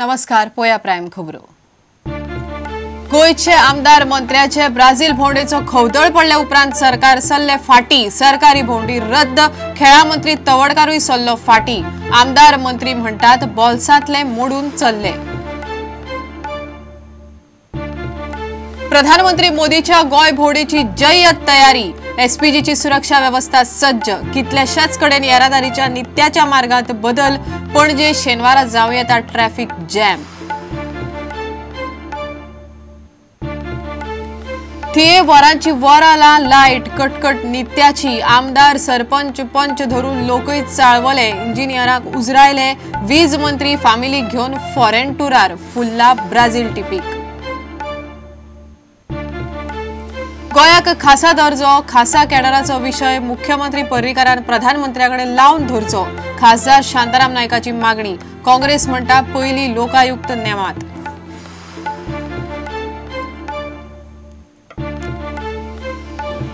नमस्कार. पोया प्रायम खबरो. गोयचे आमदार मंत्र्याचे ब्राझील भोंवडेचो खवदळ पडल्या उपरांत सरकार सल्ले फाटी. सरकारी भोंवडी रद्द. खेळा मंत्री तवडकारूय सल्लो फाटी. आमदार मंत्री म्हणतात बॉल्सांतले मोडून चल्ले. प्रधानमंत्री मोदीच्या गोय भोंवडेची जय्यत तयारी. एसपीजीची सुरक्षा व्यवस्था सज्ज. कितल्याशाच कडेन येरादारीच्या नित्याच्या मार्गात बदल. पणजे शेनवारा जावं येता ट्रॅफिक जॅम. थिये वरांची वराला लायट कटकट नित्याची. आमदार सरपंच पंच धरून लोकय चाळवले. इंजिनियरांक उजरायले. वीज मंत्री फॅमिलीक घेवन फॉरेन टुरार. फुल्ला ब्राझील टिपीक. गोयाक खासा दर्जो. खासा कॅडराचो विषय मुख्यमंत्री पर्रीकारान प्रधानमंत्र्याकडे लावन धरचो. खासदार शांताराम नायकाची मागणी. काँग्रेस म्हणटा पयली लोकायुक्त नेमात.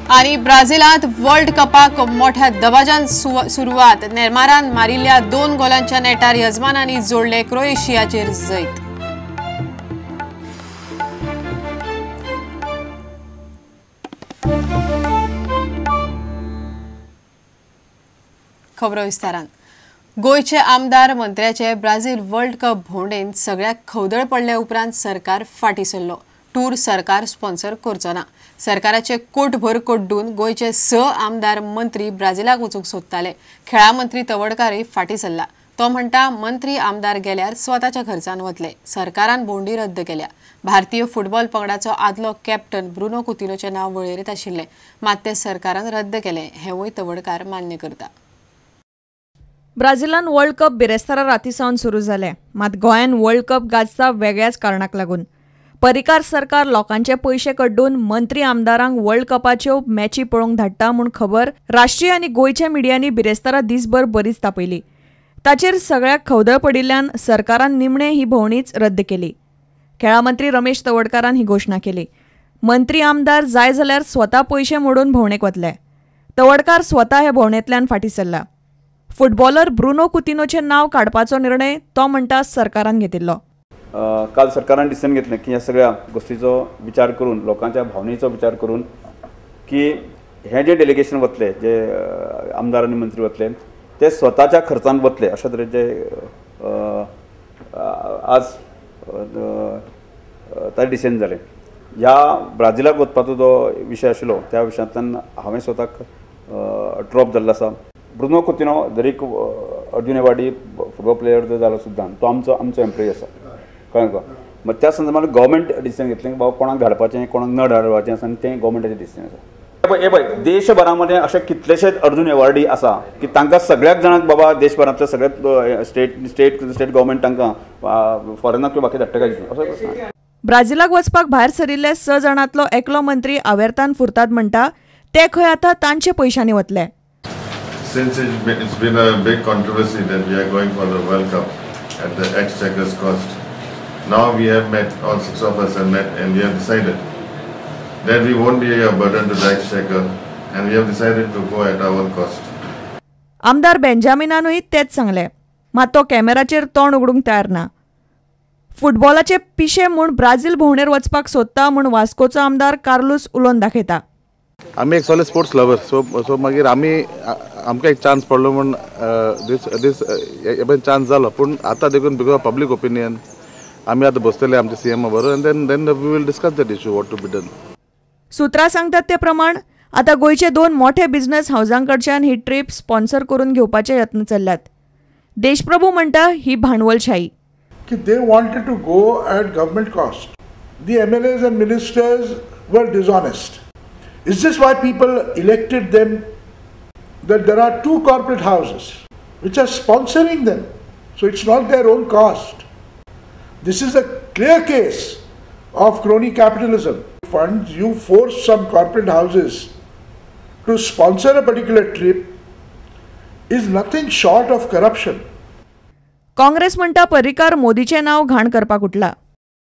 आणि ब्राझीलांत वर्ल्ड कपाक मोठ्या दबाजान सुरवात. नेमारान मारिल्ल्या 2 गोलांच्या नेटार यजमानांनी जोडले क्रोएशियाचेर जैत. खबरो विस्तारान. गोयचे आमदार मंत्र्याचे ब्राझील वर्ल्ड कप भोंवडेंत सगळ्याक खवदळ पडल्या उपरांत सरकार फाटी सरलो. टूर सरकार स्पॉन्सर करचो ना. सरकाराचे कोटभर कोड्डून गोयचे 6 आमदार मंत्री ब्राझीलाक वचूंक सोदताले. खेळा मंत्री तवडकारूय फाटी सरला. तो म्हणटा मंत्री आमदार गेल्यार स्वताच्या खर्चान वतले. सरकारान भोंवडी रद्द केल्या. भारतीय फुटबॉल पंगडाचो आदलो कॅप्टन ब्रुनो कुतिनोचे नाव वळेरींत आशिल्ले. मात ते सरकारान रद्द केले. हेवूय तवडकार मान्य करता. ब्राझीलान वर्ल्ड कप बिरेस्तारा रातीसावन सुरू जाले. मात गोंयान वर्ल्ड कप गाजता वेगळ्याच कारणाक लागून. पर्रीकार सरकार लोकांचे पयशे कड्डून मंत्री आमदारांक वर्ल्ड कपाच्यो मॅची पळोवंक धाडटा म्हूण खबर राष्ट्रीय आनी गोयच्या मिडियांनी बिरेस्तारा दीसभर बरीच तापयली. ताचेर सगळ्याक खवदळ पडिल्ल्यान सरकारान निमणे ही भोंवडीच रद्द केली. खेळा मंत्री रमेश तवडकारान ही घोशणा केली. मंत्री आमदार जाय जाल्यार स्वता पयशे मोडून भोंवडेक वतले. तवडकार स्वता हे भोंवडेंतल्यान फाटी सरला. फुटबॉलर ब्रुनो कुतिनोचे नाव काडपाचो निर्णय तो म्हणटा सरकारान घेतिल्लो. काल सरकारान डिसिजन घेतलें की ह्या सगळ्या गोष्टीचो विचार करून लोकांच्या भावनेचो विचार करून की हे जे डेलिगेशन वतले जे आमदार आनी मंत्री वतले ते स्वताच्या खर्चान वतले अशा तरेचे आज ताजें डिसिजन जालें. ह्या ब्राझीलाक वचपाचो जो विशय आशिल्लो त्या विशयांतल्यान हांवें स्वताक ड्रॉप जाल्लो आसा. ब्रुनो कुतिनो जर एक अर्जून एवार्डी फुटबॉल प्लेयर जर जालो सुद्दां तो आमचो एम्प्लॉई आसा कळ्ळें तुका. मात त्या संदर्भात गव्हर्मेंट डिसिजन घेतलें की बाबा कोणाक धाडपाचें कोणाक न धाडपाचें आसा आनी तें गव्हर्मेंटाचें डिसिजन आसा. हे पळय देशभरा मध्ये अशे कितलेशेच अर्जून एवार्डी आसा की तांकां सगळ्याक जाणांक बाबा देशभरांतल्या सगळ्यात स्टेट गव्हर्मेंट तांकां फॉरेनाक किंवा बाकी धाडटा काय असो. ब्राझीलाक वचपाक भायर सरिल्ले 6 जाणांतलो एकलो मंत्री आवेर्तान फुरतात म्हणटा ते खंय आतां तांचे पयशांनी वतले. Since it's been a big controversy that we are going for the World Cup at the Exchequer's cost, now we have met, all 6 of us have met, and we have decided that we won't be a burden to the Exchequer, and we have decided to go at our own cost. आमदार बेंजामिनानूय तेच सांगले. मात तो कॅमेराचेर तोंड उगडूंक तयार ना. फुटबॉलाचे पिशे म्हूण ब्राझील भोंवडेर वचपाक सोदता म्हूण वास्कोचो आमदार कार्लोस उलोवन दाखयता. आमी एक सगळे स्पोर्ट्स लवर सो मागीर आमकां एक चान्स पडलो म्हूण दीस चान्स जालो. पूण आतां देखून बिकॉज ऑफ पब्लीक ओपिनियन आमी आतां बसतले आमच्या सीएमा बरोबर आनी then we will discuss that issue what to be done. सुत्रां सांगतात ते प्रमाण आतां गोंयचे 2 मोठे बिझनेस हावजांकडच्यान ही ट्रीप स्पॉन्सर करून घेवपाचे यत्न चल्ल्यात. देशप्रभू म्हणटा ही भांडवलशाही. They wanted to go at government cost. The MLAs and ministers were dishonest. Is this why people elected them? That there are 2 corporate houses which are sponsoring them. So it's not their own cost. This is a clear case of crony capitalism. Funds, you force some corporate houses to sponsor a particular trip is nothing short of corruption. Congress म्हणटा पर्रीकार मोदीचे नाव घाण करपाक उठला.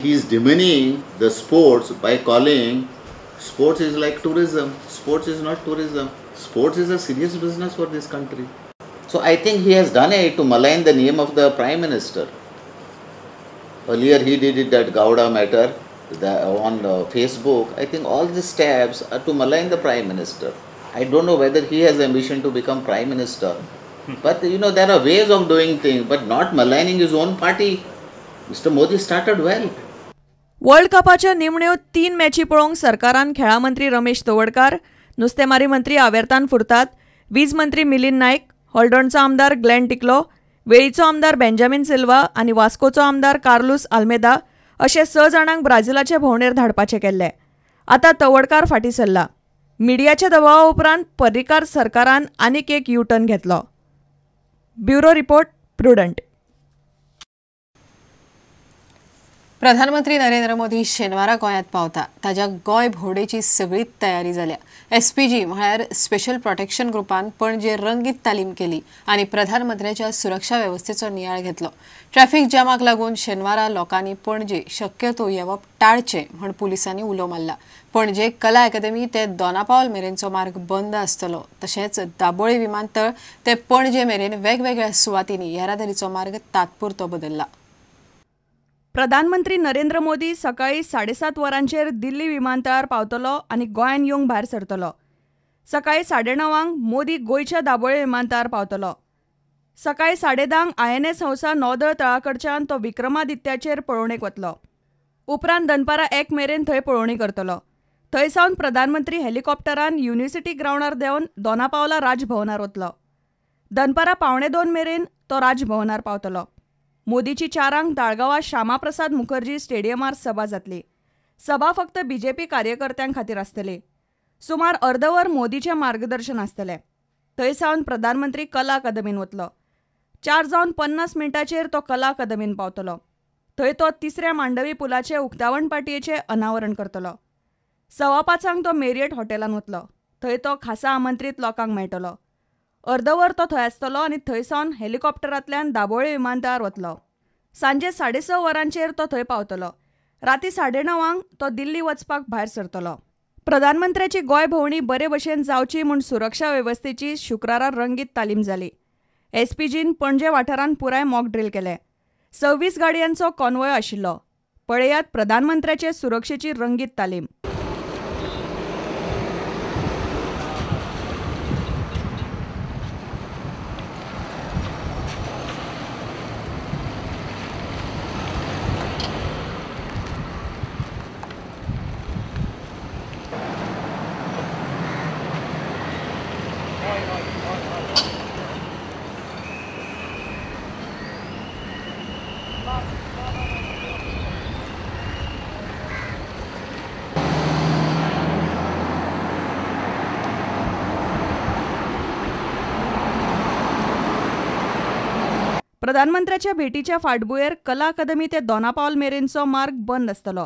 He is demeaning the sports by calling sports is like tourism. Sports is not tourism. Sports is a serious business for this country. So I think he has done it to malign the name of the Prime Minister. Earlier he did it, that Gowda matter on Facebook. I think all these steps are to malign the Prime Minister. I don't know whether he has ambition to become Prime Minister. But there are ways of doing things, but not maligning his own party. Mr. Modi started well. World कपाच्या निमण्यो 3 मॅची पळोवंक सरकारान खेळा मंत्री रमेश तवडकार, नुस्तेमारी मंत्री आवेर्तान फुर्तात, वीज मंत्री मिलिंद नायक, हॉल्डोणचो आमदार ग्लेन टिकलो, वेळीचो आमदार बेंजामिन सिल्वा आनी वास्कोचो आमदार कार्लोस आल्मेदा अशे 6 जाणांक ब्राझीलाचे भोंवडेर धाडपाचे केल्ले. आतां तवडकार फाटीं सरला. मिडियाच्या दबावा उपरांत पर्रीकार सरकारान आनीक एक यू टर्न घेतलो. Bureau report, prudent. प्रधानमंत्री नरेंद्र मोदी शेनवारा गोंयांत पावता. ताज्या गोंय भोंवडेची सगळी तयारी जाल्या. SPG म्हळ्यार स्पेशल प्रोटेक्शन ग्रुपान पणजे रंगीत तालीम केली आनी प्रधानमंत्र्याच्या सुरक्षा वेवस्थेचो नियाळ घेतलो. ट्रॅफिक जॅमाक लागून शेनवारा लोकांनी पणजे शक्यतो येवप टाळचें म्हण पुलिसांनी उलो मारला. पणजे कला अकादेमी ते दोनापावल मेरेनचो मार्ग बंद आसतलो. तशेंच दाबोळे विमानतळ ते पणजे मेरेन वेगवेगळ्या सुवातींनी येरादारीचो मार्ग तात्पुरतो बदलला. प्रधानमंत्री नरेंद्र मोदी सकाळी 7:30 वरांचेर दिल्ली विमानतळार पावतलो आनी गोंयांत येवंक भायर सरतलो. सकाळी 9:30 मोदी गोंयच्या दाबोळे विमानतळार पावतलो. सकाळी 10:30 INS हंसा नौदळ तळाकडच्यान तो विक्रमादित्याचेर पळोवणेक वतलो. उपरांत दनपारां 1 मेरेन थंय पळोवणी करतलो. थंयसावन प्रधानमंत्री हेलिकॉप्टरान युनिव्हर्सिटी ग्राउंडार देंवन दोनापावला राजभवनार वतलो. दनपारां 1:45 मेरेन तो राजभवनार पावतलो. मोदीची 4 ताळगांवां श्यामाप्रसाद मुखर्जी स्टेडियमार सभा जातली. सभा फक्त BJP कार्यकर्त्यांक खातीर आसतली. सुमार अर्दवर मोदीचें मार्गदर्शन आसतलें. थंयसावन प्रधानमंत्री कला अकादमीन वतलो. 4:50 तो कला अकादमीन पावतलो. थंय तो 3ऱ्या मांडवी पुलाचे उक्तावण पाटयेचें अनावरण करतलो. 5:15 तो मेरियट हॉटेलांत वतलो. थंय तो खासा आमंत्रीत लोकांक मेळटलो. अर्दवर तो थंय आसतलो आनी थंयसावन हेलिकॉप्टरांतल्यान दाबोळे विमानतळार वतलो. सांजे 6:30 वरांचेर तो थंय पावतलो. राती 9:30 तो दिल्ली वचपाक भायर सरतलो. प्रधानमंत्र्याची गोंय भोंवडी बरे भशेन जावची म्हूण सुरक्षा वेवस्थेची शुक्रारा रंगीत तालीम जाली. SPGन पणजे वाठारांत पुराय मॉक ड्रील केले. 26 गाडयांचो कॉन्वॉय आशिल्लो. पळयात प्रधानमंत्र्याचे सुरक्षेची रंगीत तालीम. प्रधानमंत्र्याच्या भेटीच्या फाटभुंयेर कला अकादमी ते दोनापावल मेरेनचो मार्ग बंद आसतलो.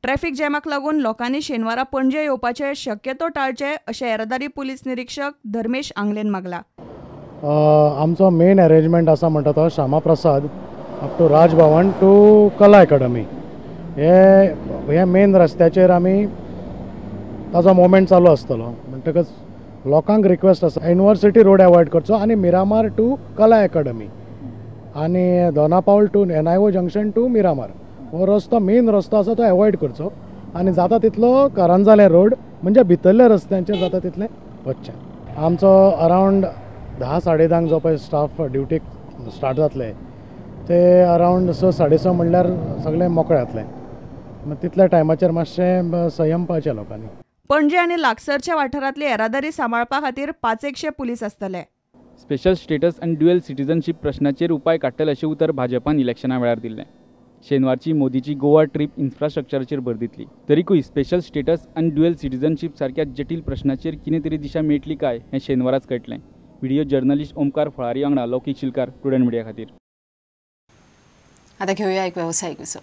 ट्रॅफिक जॅमाक लागून लोकांनी शेनवारा पणजे येवपाचे शक्यतो टाळचे अशें येरादारी पुलीस निरीक्षक धर्मेश आंगलेन मागला. आमचो मेन अरेंजमेंट आसा म्हणटा तो Shyamaprasad up to Rajbhavan to Kala Academy. हे मेन रस्त्याचेर आमी ताजो मुवमेंट चालू आसतलो. म्हणटकच लोकांक रिक्वेस्ट आसा युनिव्हर्सिटी रोड अवॉयड करचो आनी मिरामार टू कला अकादमी आनी Donapaula to NIO junction to Miramar हो रस्तो मेन रस्तो आसा तो अवॉयड करचो आनी जाता तितलो करंजाले रोड म्हणजे भितरल्या रस्त्यांचेर जाता तितलें वचचें. आमचो अरावंड 10-10:30 जो पळय स्टाफ ड्युटीक स्टार्ट जातले ते अरावंड 6-6:30 म्हणल्यार सगळें मोकळे जातलें. तितल्या टायमाचेर मातशें संयम पाळचें लोकांनी. पणजे आनी लागसरच्या वाठारांतली येरादारी सांबाळपा खातीर 500 पुलीस आसतले. स्पेशल स्टेटस आनी ड्युअल सिटीजनशीप प्रश्नाचेर उपाय काडटले अशें उतर भाजपान इलेक्शना वेळार दिल्लें. शेनवारची मोदीची गोवा ट्रीप इन्फ्रास्ट्रक्चराचेर भर दितली. तरीकूय स्पेशल स्टेटस आनी ड्युअल सिटीजनशीप सारक्या जटील प्रश्नाचेर कितें तरी दिशा मेळटली काय हें शेनवाराच कळटलें. व्हिडिओ जर्नलिस्ट ओमकार फळारी वांगडा लौकीक शिलकार, प्रुडंट मिडिया खातीर. आता घेऊया एक व्यावसायिक विसव.